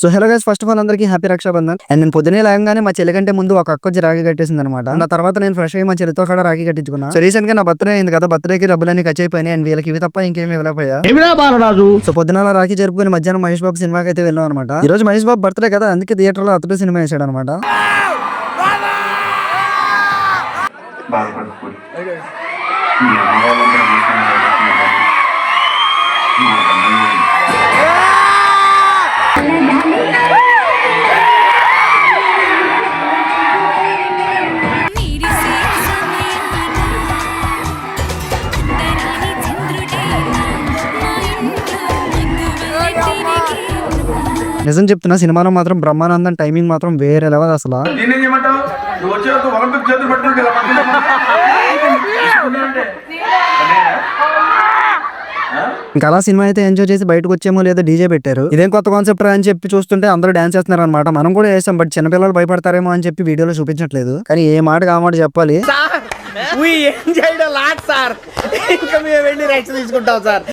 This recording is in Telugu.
So hello guys, first of all అందరికీ హ్యాపీ రక్షాబంధన్. అండ్ నేను పొద్దునే లేగానే మా చెల్లి కంటే ముందు ఒక అక్క వచ్చి రాఖీ కట్టేసింది అనమాట. ఆ తర్వాత నేను ఫ్రెష్ అయ్యి మా చెల్లితో కూడా రాఖీ కట్టించుకున్నా. సో రీసెంట్ గా నా బర్త్డే అయింది కదా, బర్త్డేకి డబ్బులన్నీ ఖర్చు అయిపోయినాయి. అండ్ వీళ్ళకి ఇవి తప్ప ఇంకేమి ఇవ్వలేకపోయా. సో పొద్దున రాఖీ జరుపుకుని మధ్యాహ్నం మహేష్ బాబు సినిమాకి అయితే వెళ్ళాం అనమాట. ఈ రోజు మహేష్ బాబు బర్త్డే కదా, అందుకే థియేటర్ లో అతడు సినిమా వేసాడు అనమాట. నిజం చెప్తున్నా, సినిమాలో మాత్రం బ్రహ్మానందం టైమింగ్ మాత్రం వేరే లెవెల్ అసలు. ఇంకా అలా సినిమా అయితే ఎంజాయ్ చేసి బయటకు వచ్చేమో లేదో డీజే పెట్టారు. ఇదేం కొత్త కాన్సెప్ట్ అని చెప్పి చూస్తుంటే అందరూ డాన్స్ చేస్తున్నారు అనమాట. మనం కూడా వేసాం, బట్ చిన్నపిల్లలు భయపడతారేమో అని చెప్పి వీడియోలో చూపించట్లేదు. కానీ ఏ మాట కామాట చెప్పాలి, తీసుకుంటాం సార్.